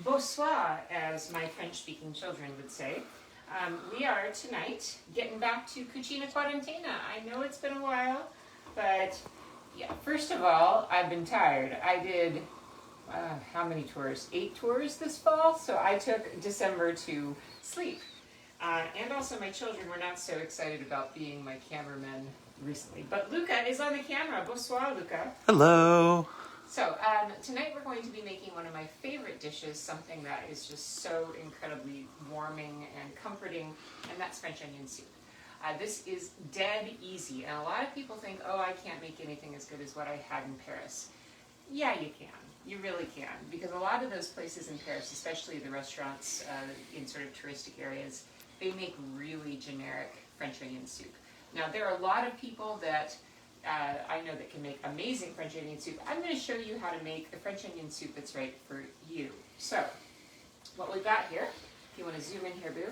Bonsoir, as my French-speaking children would say. We are tonight getting back to Cucina Quarantena. I know it's been a while, but yeah, first of all, I've been tired. I did, how many tours? 8 tours this fall, so I took December to sleep. And also my children were not so excited about being my cameramen recently. But Luca is on the camera. Bonsoir, Luca. Hello. So tonight we're going to be making one of my favorite dishes, something that is just so incredibly warming and comforting, and that's French onion soup. This is dead easy, and a lot of people think, oh, I can't make anything as good as what I had in Paris. Yeah, you can. You really can, because a lot of those places in Paris, especially the restaurants in sort of touristic areas, they make really generic French onion soup. Now, there are a lot of people that I know that can make amazing French onion soup. I'm going to show you how to make the French onion soup that's right for you. So, what we've got here, if you want to zoom in here, Boo,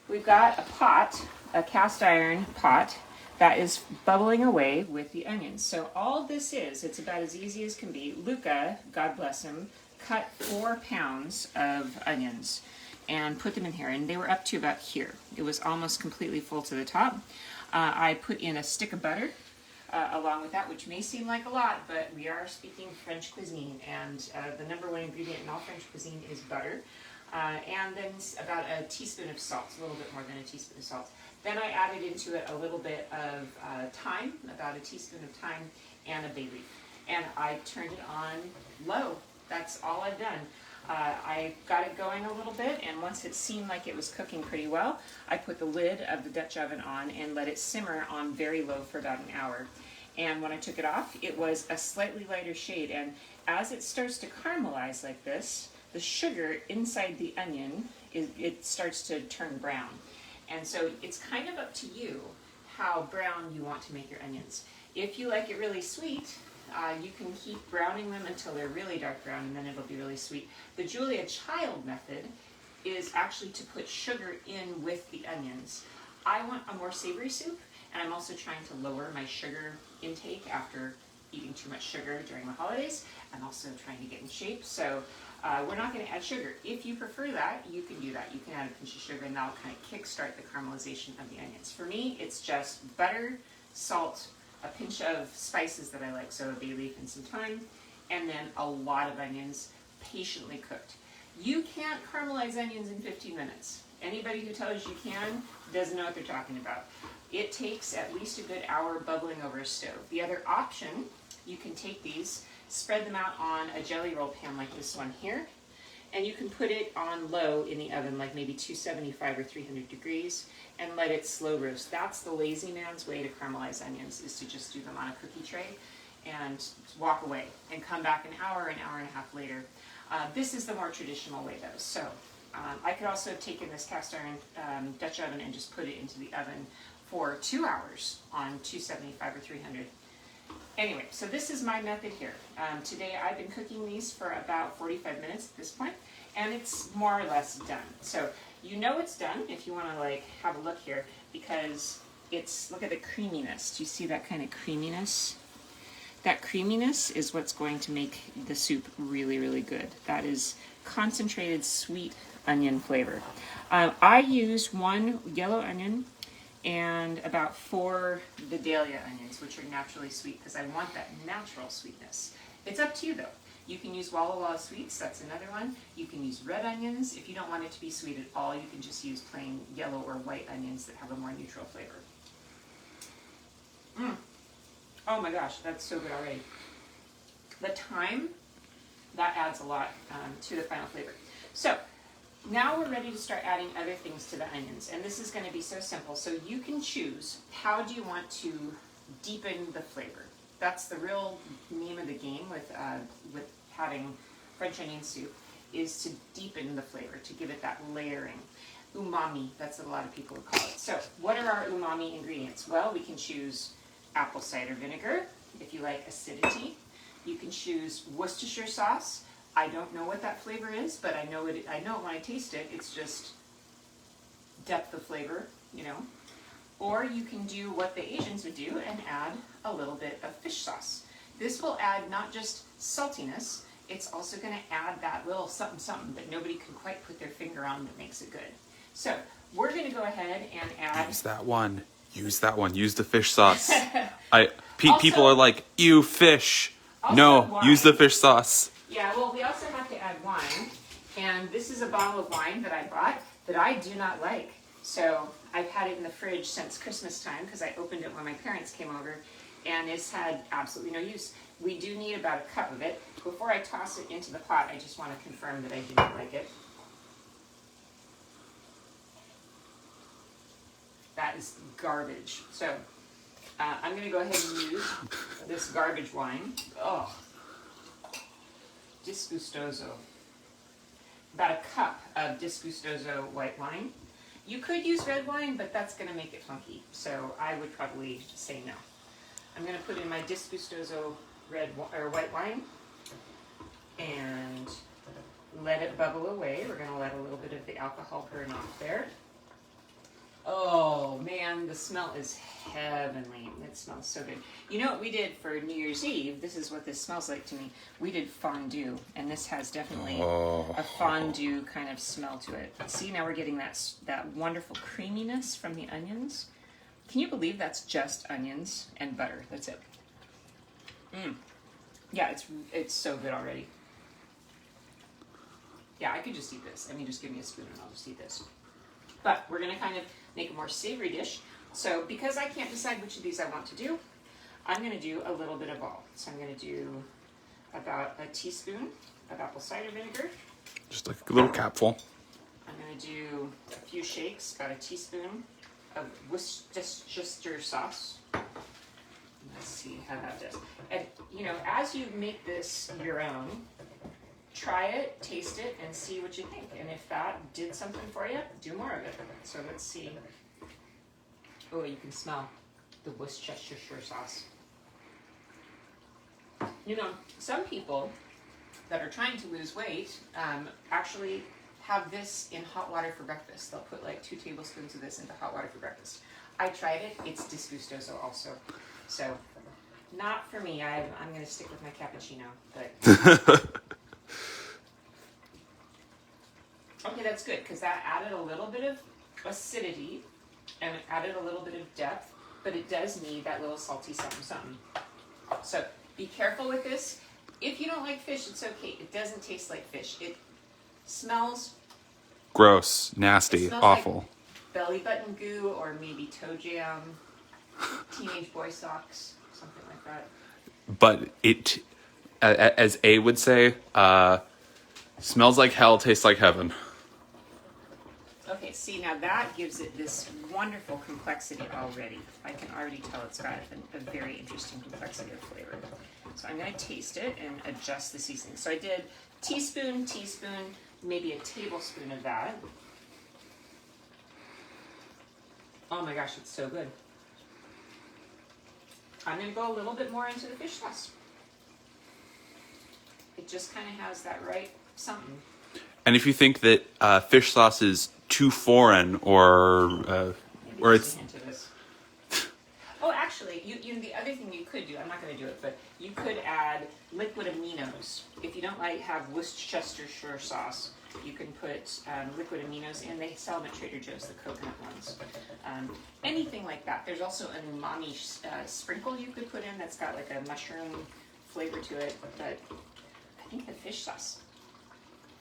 we've got a pot, a cast iron pot, that is bubbling away with the onions. So all this is, it's about as easy as can be. Luca, God bless him, cut 4 pounds of onions and put them in here, and they were up to about here. It was almost completely full to the top. I put in a stick of butter along with that, which may seem like a lot, but we are speaking French cuisine, and the #1 ingredient in all French cuisine is butter. And then about a teaspoon of salt, a little bit more than a teaspoon of salt. Then I added into it a little bit of thyme, about a teaspoon of thyme, and a bay leaf. And I turned it on low. That's all I've done. I got it going a little bit, and once it seemed like it was cooking pretty well, I put the lid of the Dutch oven on and let it simmer on very low for about an hour. And when I took it off, it was a slightly lighter shade, and as it starts to caramelize like this, the sugar inside the onion, it starts to turn brown. And so it's kind of up to you how brown you want to make your onions. If you like it really sweet, you can keep browning them until they're really dark brown, and then it'll be really sweet. The Julia Child method is actually to put sugar in with the onions. I want a more savory soup, and I'm also trying to lower my sugar intake after eating too much sugar during the holidays. I'm also trying to get in shape, so we're not going to add sugar. If you prefer that, you can do that. You can add a pinch of sugar, and that'll kind of kickstart the caramelization of the onions. For me, it's just butter, salt, a pinch of spices that I like, so a bay leaf and some thyme, and then a lot of onions, patiently cooked. You can't caramelize onions in 15 minutes. Anybody who tells you can doesn't know what they're talking about. It takes at least a good hour bubbling over a stove. The other option, you can take these, spread them out on a jelly roll pan like this one here, and you can put it on low in the oven, like maybe 275 or 300 degrees, and let it slow roast. That's the lazy man's way to caramelize onions, is to just do them on a cookie tray and walk away and come back an hour and a half later. This is the more traditional way though. So I could also have taken this cast iron Dutch oven and just put it into the oven for 2 hours on 275 or 300. Anyway, so this is my method here. Today I've been cooking these for about 45 minutes at this point, and it's more or less done. So you know it's done if you want to like have a look here, because it's, look at the creaminess. Do you see that kind of creaminess? That creaminess is what's going to make the soup really, really good. That is concentrated sweet onion flavor. I used 1 yellow onion and about 4 Vidalia onions, which are naturally sweet, because I want that natural sweetness. It's up to you though. You can use Walla Walla sweets, that's another one. You can use red onions. If you don't want it to be sweet at all, you can just use plain yellow or white onions that have a more neutral flavor. Oh my gosh, that's so good already. The thyme, that adds a lot to the final flavor. So now we're ready to start adding other things to the onions, and this is going to be so simple. So you can choose, how do you want to deepen the flavor? That's the real name of the game with having French onion soup, is to deepen the flavor, to give it that layering. Umami, that's what a lot of people would call it. So what are our umami ingredients? Well, we can choose apple cider vinegar, if you like acidity. You can choose Worcestershire sauce. I don't know what that flavor is, but I know it when I taste it. It's just depth of flavor, you know. Or you can do what the Asians would do and add a little bit of fish sauce. This will add not just saltiness, it's also going to add that little something something that nobody can quite put their finger on that makes it good. So we're going to go ahead and add... Use that one. Use that one. Use the fish sauce. People are like, ew, fish. No, wine. use the fish sauce. Yeah, well, we also have to add wine. And this is a bottle of wine that I bought that I do not like. So I've had it in the fridge since Christmas time because I opened it when my parents came over. And it's had absolutely no use. We do need about a cup of it. Before I toss it into the pot, I just want to confirm that I do not like it. That is garbage. So I'm going to go ahead and use this garbage wine. Oh, Disgustoso. About a cup of Disgustoso white wine. You could use red wine, but that's going to make it funky. So I would probably say no. I'm going to put in my Disgustoso white wine and let it bubble away. We're going to let a little bit of the alcohol burn off there. Oh man, the smell is heavenly. It smells so good. You know what we did for New Year's Eve? This is what this smells like to me. We did fondue, and this has definitely a fondue kind of smell to it. See, now we're getting that wonderful creaminess from the onions. Can you believe that's just onions and butter? That's it. Yeah, it's so good already. Yeah, I could just eat this. I mean, just give me a spoon and I'll just eat this. But we're going to kind of make a more savory dish. So because I can't decide which of these I want to do, I'm going to do a little bit of all. So I'm going to do about a teaspoon of apple cider vinegar. Just like a little capful. I'm going to do a few shakes, about a teaspoon of Worcestershire sauce. Let's see how that does. And, you know, as you make this your own, try it, taste it, and see what you think. And if that did something for you, do more of it. So let's see. Oh, you can smell the Worcestershire sauce. You know, some people that are trying to lose weight actually have this in hot water for breakfast. They'll put like 2 tablespoons of this into hot water for breakfast. I tried it. It's disgustoso also. So, not for me. I'm going to stick with my cappuccino. But okay, that's good because that added a little bit of acidity and it added a little bit of depth, but it does need that little salty something something. So be careful with this. If you don't like fish, it's okay. It doesn't taste like fish. It smells gross, nasty, awful. Like belly button goo or maybe toe jam, teenage boy socks, something like that. But it, as A would say, smells like hell, tastes like heaven. Okay, see, now that gives it this wonderful complexity already. I can already tell it's got a very interesting complexity of flavor. So I'm going to taste it and adjust the seasoning. So I did teaspoon, maybe a tablespoon of that. Oh my gosh, it's so good. I'm going to go a little bit more into the fish sauce. It just kind of has that right something. And if you think that fish sauce is too foreign or it's... Oh, actually, you the other thing you could do, I'm not going to do it, but you could add liquid aminos. If you don't have Worcestershire sauce, you can put liquid aminos in. They sell them at Trader Joe's, the coconut ones. Anything like that. There's also an umami sprinkle you could put in that's got like a mushroom flavor to it, but I think the fish sauce.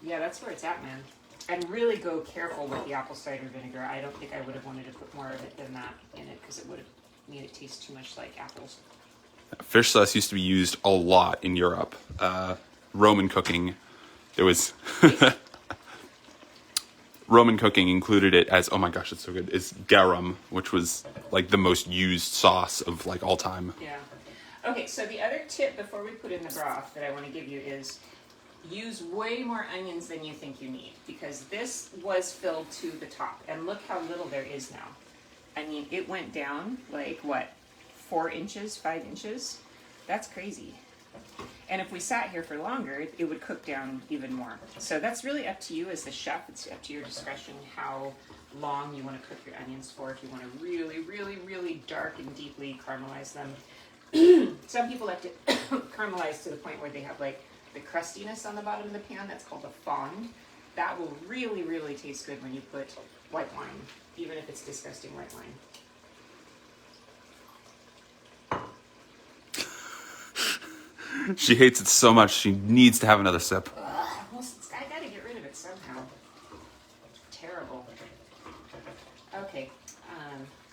Yeah, that's where it's at, man. And really go careful with the apple cider vinegar. I don't think I would have wanted to put more of it than that in it because it would have made it taste too much like apples. Fish sauce used to be used a lot in Europe. Roman cooking, there was... Roman cooking included it as, oh my gosh, it's so good, is garum, which was like the most used sauce of like all time. Yeah. Okay, so the other tip before we put in the broth that I want to give you is use way more onions than you think you need because this was filled to the top and look how little there is now. I mean, it went down like what, 4 inches, 5 inches? That's crazy. And if we sat here for longer, it would cook down even more. So that's really up to you as the chef. It's up to your discretion how long you want to cook your onions for. If you want to really, really, really dark and deeply caramelize them. Some people like to caramelize to the point where they have like the crustiness on the bottom of the pan. That's called a fond. That will really, really taste good when you put white wine, even if it's disgusting white wine. She hates it so much, she needs to have another sip. Ugh, well, I gotta get rid of it somehow. Terrible. Okay.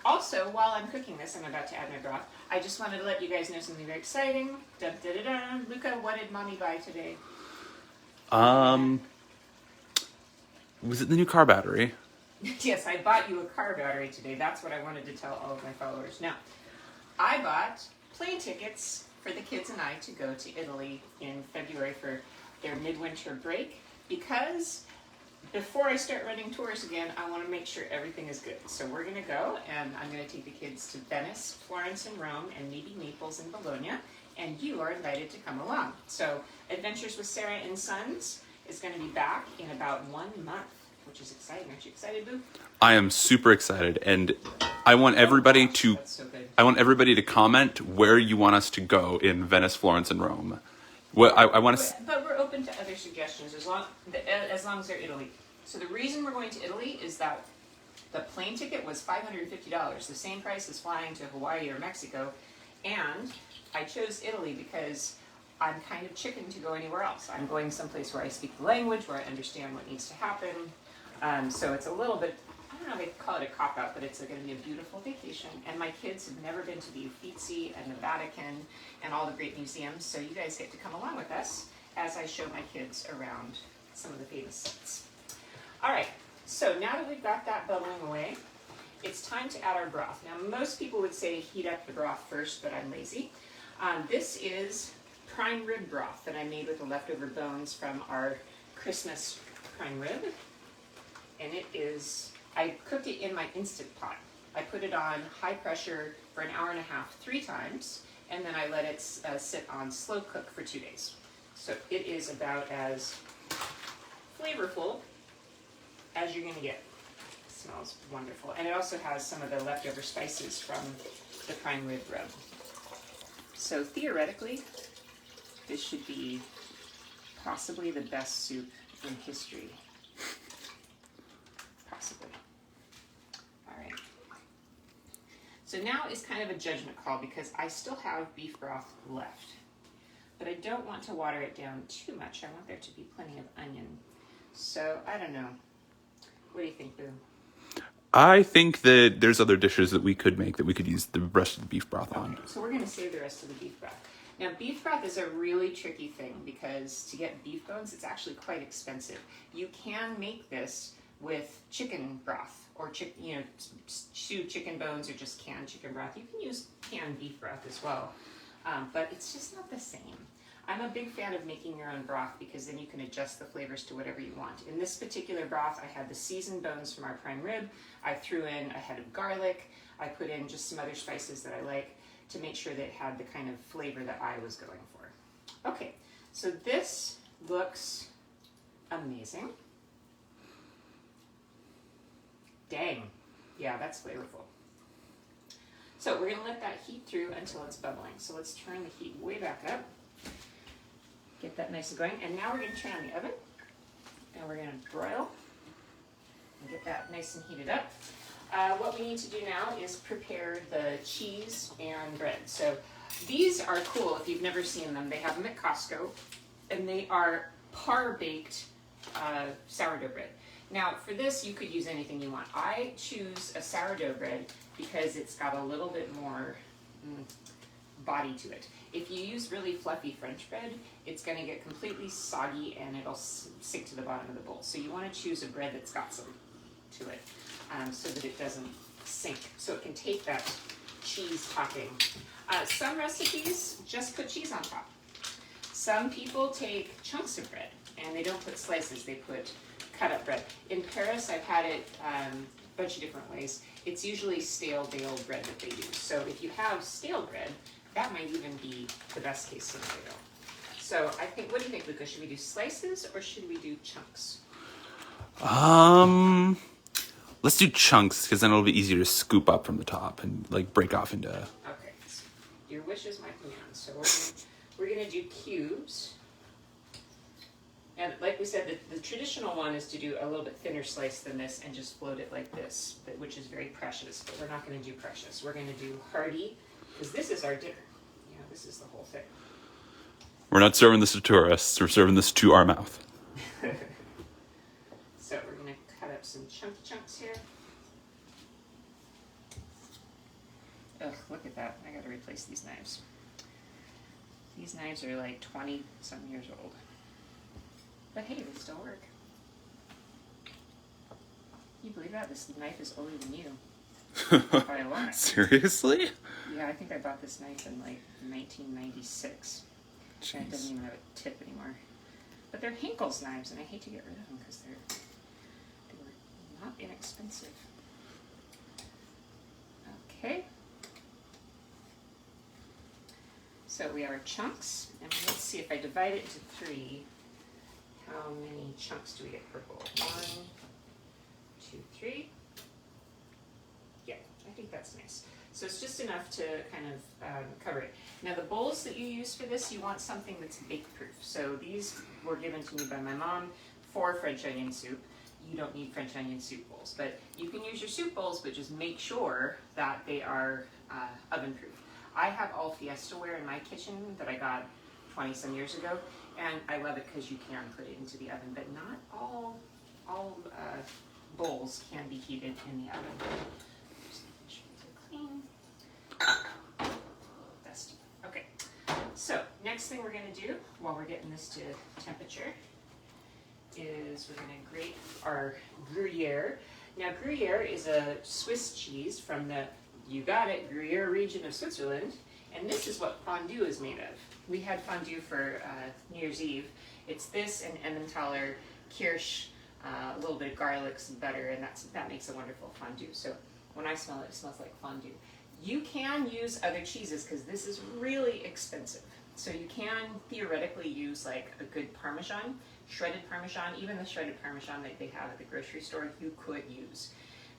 Also, while I'm cooking this, I'm about to add my broth. I just wanted to let you guys know something very exciting. Dun, dun, dun, dun. Luca, what did Mommy buy today? Was it the new car battery? Yes, I bought you a car battery today. That's what I wanted to tell all of my followers. Now, I bought plane tickets for the kids and I to go to Italy in February for their midwinter break, because before I start running tours again, I want to make sure everything is good. So we're going to go, and I'm going to take the kids to Venice, Florence, and Rome, and maybe Naples and Bologna, and you are invited to come along. So Adventures with Sarah and Sons is going to be back in about 1 month, which is exciting. Aren't you excited, Boo? I am super excited, and I want everybody to That's so good. I want everybody to comment where you want us to go in Venice, Florence, and Rome. Well, I want to. But we're open to other suggestions as long as they're Italy. So the reason we're going to Italy is that the plane ticket was $550, the same price as flying to Hawaii or Mexico, and I chose Italy because I'm kind of chicken to go anywhere else. I'm going someplace where I speak the language, where I understand what needs to happen. So it's a little bit, I don't know if I could call it a cop-out, but it's going to be a beautiful vacation. And my kids have never been to the Uffizi and the Vatican and all the great museums, so you guys get to come along with us as I show my kids around some of the famous sites. All right, so now that we've got that bubbling away, it's time to add our broth. Now, most people would say heat up the broth first, but I'm lazy. This is prime rib broth that I made with the leftover bones from our Christmas prime rib. And it is, I cooked it in my Instant Pot. I put it on high pressure for an hour and a half 3 times, and then I let it sit on slow cook for 2 days. So it is about as flavorful as you're gonna get. It smells wonderful. And it also has some of the leftover spices from the prime rib rub. So theoretically, this should be possibly the best soup in history. Possibly. All right. So now is kind of a judgment call because I still have beef broth left, but I don't want to water it down too much. I want there to be plenty of onion. So I don't know. What do you think, Boo? I think that there's other dishes that we could make that we could use the rest of the beef broth on. Okay, so we're going to save the rest of the beef broth. Now, beef broth is a really tricky thing because to get beef bones, it's actually quite expensive. You can make this with chicken broth or stewed chicken bones or just canned chicken broth. You can use canned beef broth as well, but it's just not the same. I'm a big fan of making your own broth because then you can adjust the flavors to whatever you want. In this particular broth, I had the seasoned bones from our prime rib. I threw in a head of garlic. I put in just some other spices that I like to make sure that it had the kind of flavor that I was going for. Okay, so this looks amazing. Dang, yeah, that's flavorful. So we're gonna let that heat through until it's bubbling. So let's turn the heat way back up. Get that nice and going. And now we're gonna turn on the oven and we're gonna broil and get that nice and heated up. What we need to do now is prepare the cheese and bread. So these are cool if you've never seen them. They have them at Costco and they are par-baked sourdough bread. Now for this you could use anything you want. I choose a sourdough bread because it's got a little bit more body to it. If you use really fluffy French bread, it's going to get completely soggy and it'll sink to the bottom of the bowl. So you want to choose a bread that's got some to it so that it doesn't sink. So it can take that cheese topping. Some recipes just put cheese on top. Some people take chunks of bread and they don't put slices, they put cut up bread. In Paris, I've had it a bunch of different ways. It's usually stale bale bread that they use. So if you have stale bread, that might even be the best case scenario. So I think, what do you think, Luca? Should we do slices or should we do chunks? Let's do chunks because then it'll be easier to scoop up from the top and like break off into. Okay, so your wish is my command. So we're gonna do cubes. And like we said, the traditional one is to do a little bit thinner slice than this and just float it like this, which is very precious, but we're not going to do precious. We're going to do hearty, because this is our dinner. You know, this is the whole thing. We're not serving this to tourists. We're serving this to our mouth. So we're going to cut up some chunky chunks here. Ugh, look at that. I got to replace these knives. These knives are like 20-some years old. But hey, they still work. Can you believe that? This knife is older than you. By a lot. Seriously? Yeah, I think I bought this knife in like 1996. And it doesn't even have a tip anymore. But they're Henkel's knives, and I hate to get rid of them because they were not inexpensive. Okay. So we have our chunks, and let's see if I divide it into 3. How many chunks do we get per bowl? 1, 2, 3. Yeah, I think that's nice. So it's just enough to kind of cover it. Now the bowls that you use for this, you want something that's bake-proof. So these were given to me by my mom for French onion soup. You don't need French onion soup bowls, but you can use your soup bowls, but just make sure that they are oven-proof. I have all Fiesta ware in my kitchen that I got 20-some years ago, and I love it because you can put it into the oven, but not all bowls can be heated in the oven. Just make sure they're clean. Dusty. Okay, so next thing we're going to do while we're getting this to temperature is we're going to grate our Gruyere. Now Gruyere is a Swiss cheese from the, you got it, Gruyere region of Switzerland, and this is what fondue is made of. We had fondue for New Year's Eve. It's this and Emmentaler, kirsch, a little bit of garlic, some butter, and that makes a wonderful fondue. So when I smell it, it smells like fondue. You can use other cheeses because this is really expensive. So you can theoretically use like a good Parmesan, shredded Parmesan, even the shredded Parmesan that they have at the grocery store, you could use.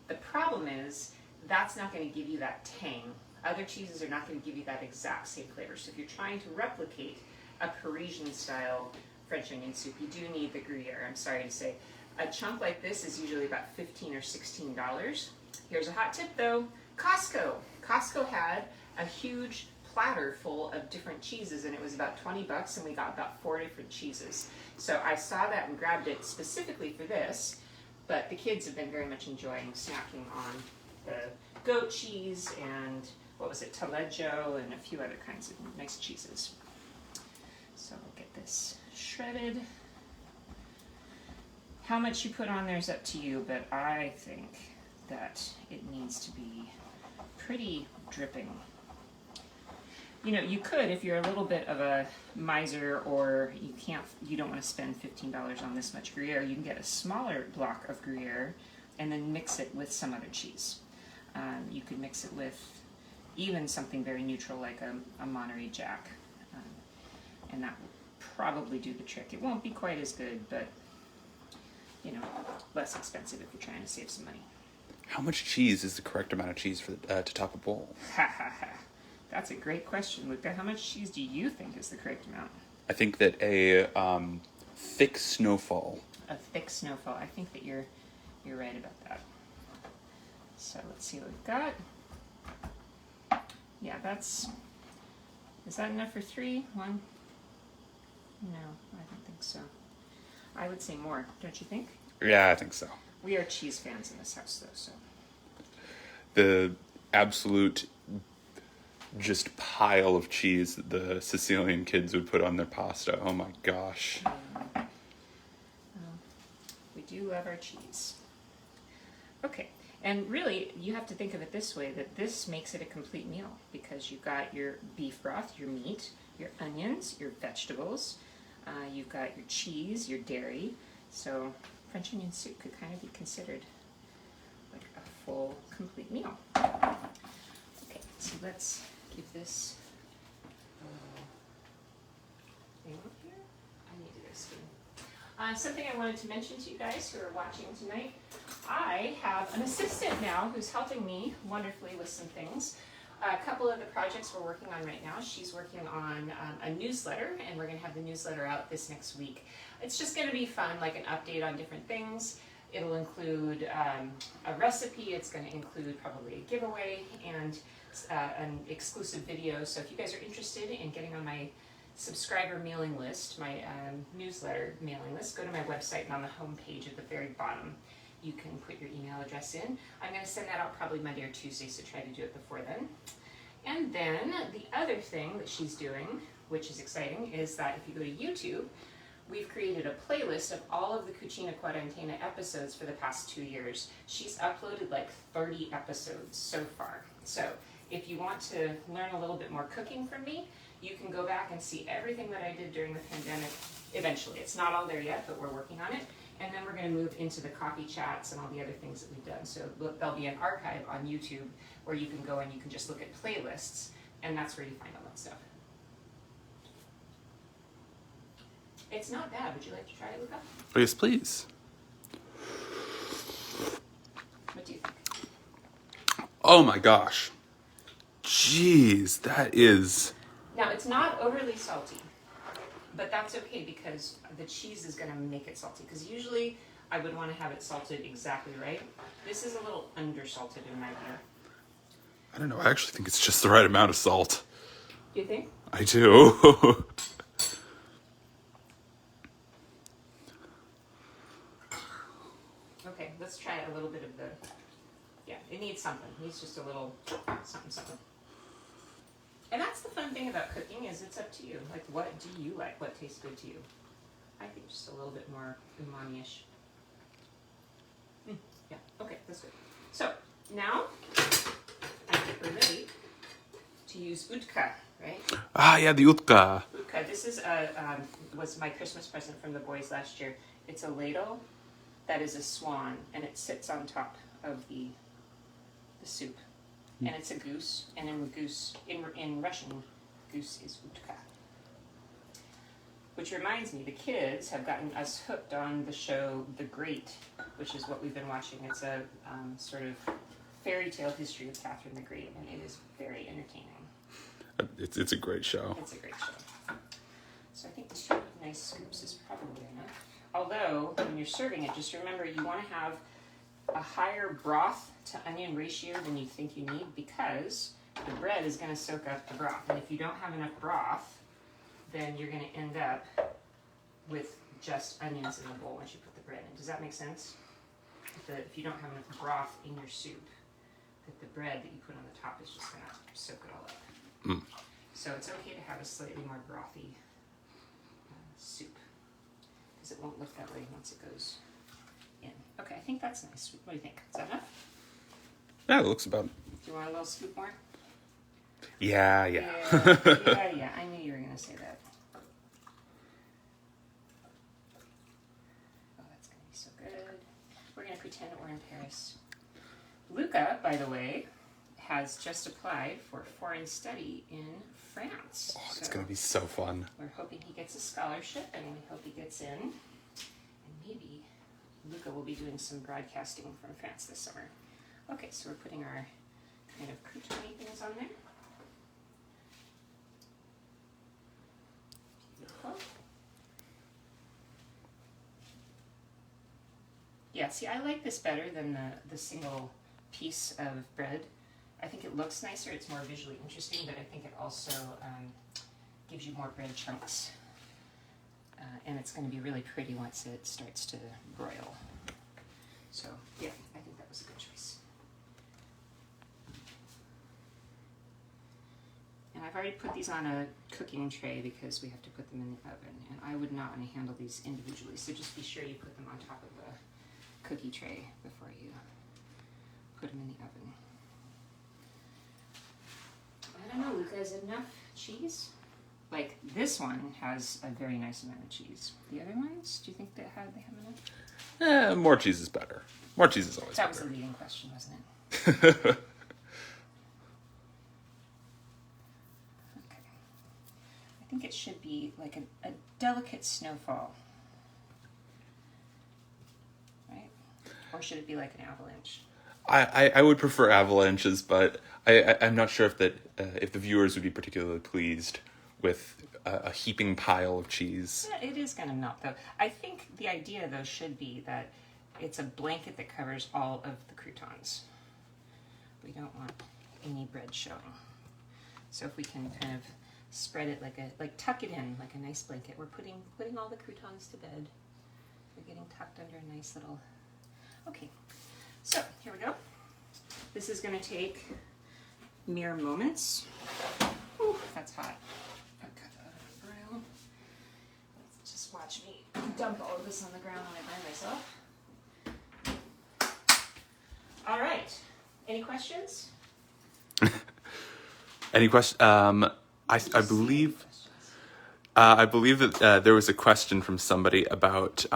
The problem is that's not going to give you that tang. Other cheeses are not going to give you that exact same flavor. So if you're trying to replicate a Parisian style French onion soup, you do need the Gruyere, I'm sorry to say. A chunk like this is usually about $15 or $16. Here's a hot tip though, Costco. Costco had a huge platter full of different cheeses, and it was about 20 bucks, and we got about 4 different cheeses. So I saw that and grabbed it specifically for this, but the kids have been very much enjoying snacking on the goat cheese and, what was it, taleggio, and a few other kinds of nice cheeses. So we'll get this shredded. How much you put on there is up to you, but I think that it needs to be pretty dripping. You know, you could, if you're a little bit of a miser or you don't want to spend $15 on this much Gruyere, you can get a smaller block of Gruyere and then mix it with some other cheese. You could mix it with even something very neutral like a Monterey Jack, and that will probably do the trick. It won't be quite as good, but you know, less expensive if you're trying to save some money. How much cheese is the correct amount of cheese for to top a bowl? Ha ha ha. That's a great question, Luca. How much cheese do you think is the correct amount? I think that a thick snowfall. A thick snowfall. I think that you're right about that. So let's see what we've got. Yeah, is that enough for 3? 1? No, I don't think so. I would say more, don't you think? Yeah, I think so. We are cheese fans in this house, though, so. The absolute just pile of cheese that the Sicilian kids would put on their pasta. Oh my gosh. We do love our cheese. Okay, and really, you have to think of it this way, that this makes it a complete meal, because you've got your beef broth, your meat, your onions, your vegetables, you've got your cheese, your dairy, so French onion soup could kind of be considered like a full, complete meal. Okay, so let's give this thing up here. I need to spin. Something I wanted to mention to you guys who are watching tonight, I have an assistant now who's helping me wonderfully with some things. A couple of the projects we're working on right now. She's working on a newsletter, and we're going to have the newsletter out this next week. It's just going to be fun, like an update on different things. It'll include a recipe. It's going to include probably a giveaway and an exclusive video. So if you guys are interested in getting on my subscriber mailing list, my newsletter mailing list, go to my website, and on the home page at the very bottom, you can put your email address in. I'm going to send that out probably Monday or Tuesday, so try to do it before then. And then the other thing that she's doing, which is exciting, is that if you go to YouTube, we've created a playlist of all of the Cucina Quarantena episodes for the past 2 years. She's uploaded like 30 episodes so far. So if you want to learn a little bit more cooking from me, you can go back and see everything that I did during the pandemic eventually. It's not all there yet, but we're working on it. And then we're going to move into the coffee chats and all the other things that we've done. So there'll be an archive on YouTube where you can go and you can just look at playlists, and that's where you find all that stuff. It's not bad. Would you like to try it, Luca? Oh, yes, please. What do you think? Oh my gosh. Jeez, that is... Now, it's not overly salty, but that's okay because the cheese is going to make it salty. Because usually I would want to have it salted exactly right. This is a little undersalted in my view. I don't know. I actually think it's just the right amount of salt. Do you think? I do. Okay, let's try a little bit of the... Yeah, it needs something. It needs just a little something. And that's the fun thing about cooking is it's up to you. Like, what do you like? What tastes good to you? I think just a little bit more umami-ish. Yeah, okay, that's good. So, now, I think we're ready to use utka, right? Ah, yeah, the utka. Utka, this is was my Christmas present from the boys last year. It's a ladle that is a swan, and it sits on top of the soup. And it's a goose, and in Russian, goose is utka. Which reminds me, the kids have gotten us hooked on the show The Great, which is what we've been watching. It's a sort of fairy tale history of Catherine the Great, and it is very entertaining. It's a great show. It's a great show. So I think 2 nice scoops is probably enough. Although, when you're serving it, just remember you want to have a higher broth to onion ratio than you think you need because the bread is going to soak up the broth. And if you don't have enough broth, then you're going to end up with just onions in the bowl once you put the bread in. Does that make sense? If you don't have enough broth in your soup, that the bread that you put on the top is just going to soak it all up. Mm. So it's okay to have a slightly more brothy soup because it won't look that way once it goes in. Okay, I think that's nice. What do you think? Is that enough? Yeah, it looks about... Do you want a little scoop more? Yeah. Yeah. I knew you were going to say that. Oh, that's going to be so good. We're going to pretend we're in Paris. Luca, by the way, has just applied for foreign study in France. Oh, it's going to be so fun. We're hoping he gets a scholarship, and we hope he gets in. And maybe Luca will be doing some broadcasting from France this summer. Okay, so we're putting our kind of croutony things on there. Beautiful. Yeah, see, I like this better than the single piece of bread. I think it looks nicer, it's more visually interesting, but I think it also gives you more bread chunks. And it's going to be really pretty once it starts to broil. So, yeah, I think that was a good choice. And I've already put these on a cooking tray because we have to put them in the oven. And I would not want to handle these individually, so just be sure you put them on top of the cookie tray before you put them in the oven. I don't know, Luca, is it enough cheese? Like, this one has a very nice amount of cheese. The other ones, do you think they have enough? More cheese is better. More cheese is always That better. was a leading question, wasn't it? Okay. I think it should be like a delicate snowfall. Right? Or should it be like an avalanche? I would prefer avalanches, but I'm not sure if if the viewers would be particularly pleased with a heaping pile of cheese. Yeah, it is going to melt though. I think the idea though should be that it's a blanket that covers all of the croutons. We don't want any bread showing. So if we can kind of spread it like tuck it in like a nice blanket. We're putting all the croutons to bed. They're getting tucked under a nice little. Okay, so here we go. This is going to take mere moments. Ooh, that's hot. I've got that on a broil. Just watch me dump all of this on the ground when I burn myself. All right. Any questions? Any question? I believe that there was a question from somebody about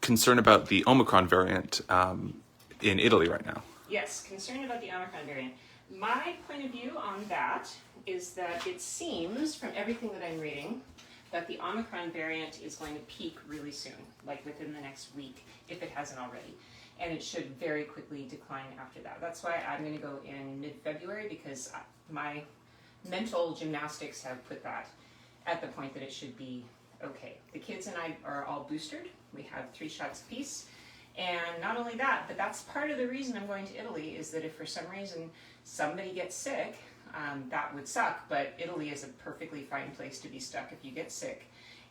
concern about the Omicron variant in Italy right now. Yes, concerned about the Omicron variant. My point of view on that is that it seems, from everything that I'm reading, that the Omicron variant is going to peak really soon, like within the next week, if it hasn't already. And it should very quickly decline after that. That's why I'm going to go in mid-February, because my mental gymnastics have put that at the point that it should be okay. The kids and I are all boosted. We have 3 shots apiece. And not only that, but that's part of the reason I'm going to Italy, is that if for some reason somebody gets sick, that would suck, but Italy is a perfectly fine place to be stuck if you get sick.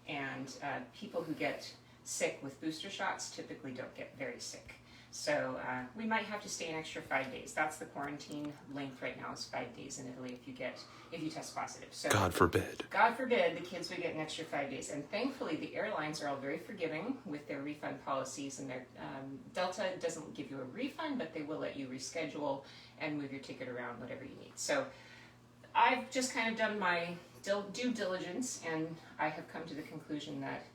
And people who get sick with booster shots typically don't get very sick. So we might have to stay an extra 5 days. That's the quarantine length right now, is 5 days in Italy if you test positive. So God forbid. God forbid the kids would get an extra 5 days. And thankfully the airlines are all very forgiving with their refund policies, and their Delta doesn't give you a refund, but they will let you reschedule and move your ticket around, whatever you need. So I've just kind of done my due diligence, and I have come to the conclusion that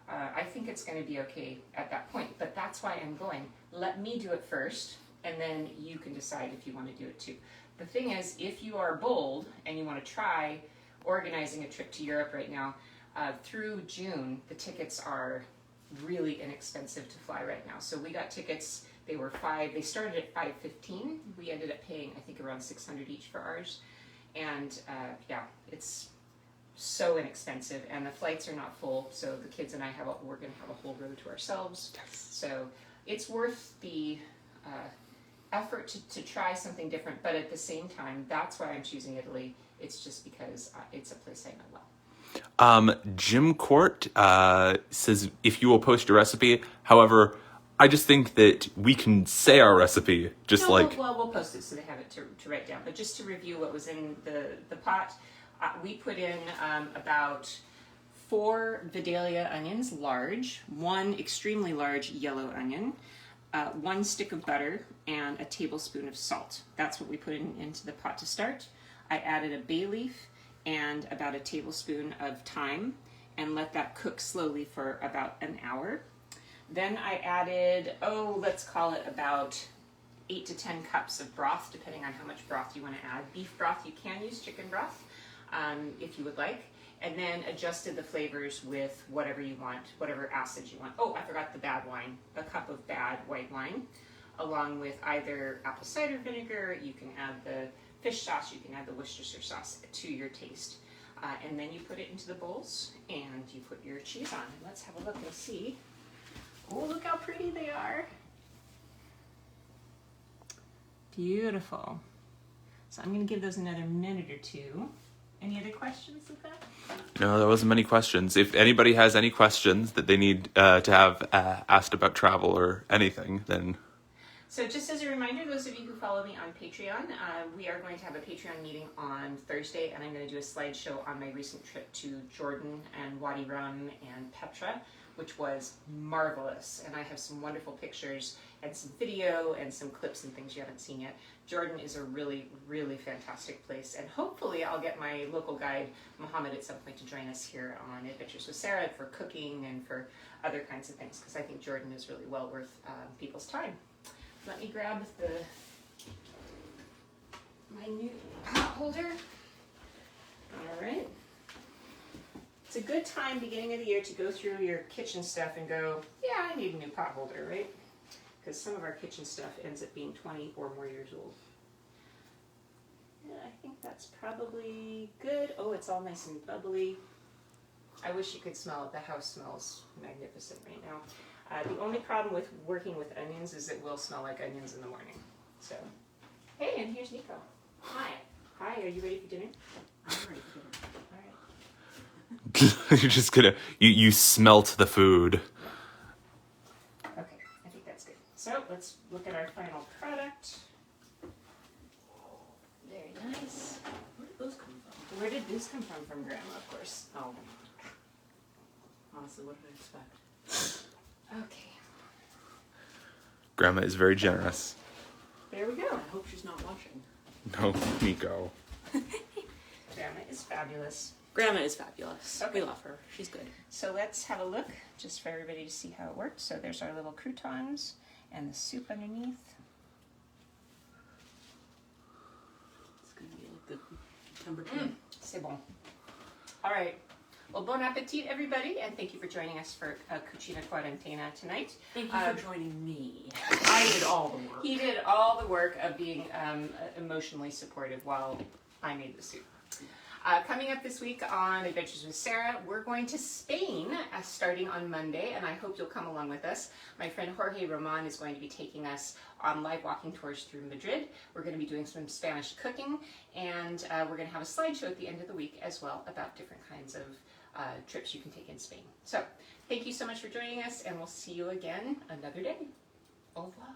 I think it's going to be okay at that point, but that's why I'm going. Let me do it first, and then you can decide if you want to do it too. The thing is, if you are bold and you want to try organizing a trip to Europe right now, through June, the tickets are really inexpensive to fly right now. So we got tickets, they started at $515. We ended up paying, I think, around $600 each for ours. And yeah, it's so inexpensive, and the flights are not full, so the kids and I we're going to have a whole row to ourselves. So it's worth the effort to try something different, but at the same time, that's why I'm choosing Italy. It's just because it's a place I know well. Jim Court says, if you will post your recipe. However, I just think that we can say our recipe, We'll post it so they have it to write down. But just to review what was in the pot, we put in about 4 Vidalia onions, large, 1 extremely large yellow onion, 1 stick of butter, and a tablespoon of salt. That's what we put into the pot to start. I added a bay leaf and about a tablespoon of thyme, and let that cook slowly for about an hour. Then I added, let's call it about 8 to 10 cups of broth, depending on how much broth you want to add. Beef broth, you can use chicken broth if you would like. And then adjusted the flavors with whatever you want, whatever acids you want. Oh, I forgot the bad wine, a cup of bad white wine, along with either apple cider vinegar, you can add the fish sauce, you can add the Worcestershire sauce to your taste. And then you put it into the bowls and you put your cheese on. And let's have a look and see. Oh, look how pretty they are. Beautiful. So I'm going to give those another minute or 2. Any other questions with that? No, there wasn't many questions. If anybody has any questions that they need to have asked about travel or anything, then... So just as a reminder, those of you who follow me on Patreon, we are going to have a Patreon meeting on Thursday, and I'm going to do a slideshow on my recent trip to Jordan and Wadi Rum and Petra, which was marvelous. And I have some wonderful pictures and some video and some clips and things you haven't seen yet. Jordan is a really, really fantastic place. And hopefully I'll get my local guide, Mohammed, at some point to join us here on Adventures with Sarah for cooking and for other kinds of things, because I think Jordan is really well worth people's time. Let me grab my new pot holder. All right. It's a good time, beginning of the year, to go through your kitchen stuff and go, yeah, I need a new pot holder, right? because some of our kitchen stuff ends up being 20 or more years old. Yeah, I think that's probably good. Oh, it's all nice and bubbly. I wish you could smell it. The house smells magnificent right now. The only problem with working with onions is it will smell like onions in the morning. So, hey, and here's Nico. Hi. Hi, are you ready for dinner? I'm ready for dinner. All right. You're just gonna, you smelt the food. Okay, I think that's good. So let's look at our final product. Very nice. Where did those come from? Where did this come from? From Grandma, of course. Oh. Honestly, what did I expect? Okay, Grandma is very generous. there we go. I hope she's not watching. No, Nico. Grandma is fabulous. Grandma is fabulous. Okay. We love her. She's good. So let's have a look, just for everybody to see how it works. So there's our little croutons and the soup underneath. It's gonna be like the number 2. C'est bon. All right. Well, bon appetit, everybody, and thank you for joining us for Cucina Quarantena tonight. Thank you for joining me. I did all the work. He did all the work of being emotionally supportive while I made the soup. Coming up this week on Adventures with Sarah, we're going to Spain starting on Monday, and I hope you'll come along with us. My friend Jorge Roman is going to be taking us on live walking tours through Madrid. We're going to be doing some Spanish cooking, and we're going to have a slideshow at the end of the week as well about different kinds of trips you can take in Spain. So, thank you so much for joining us, and we'll see you again another day. Au revoir.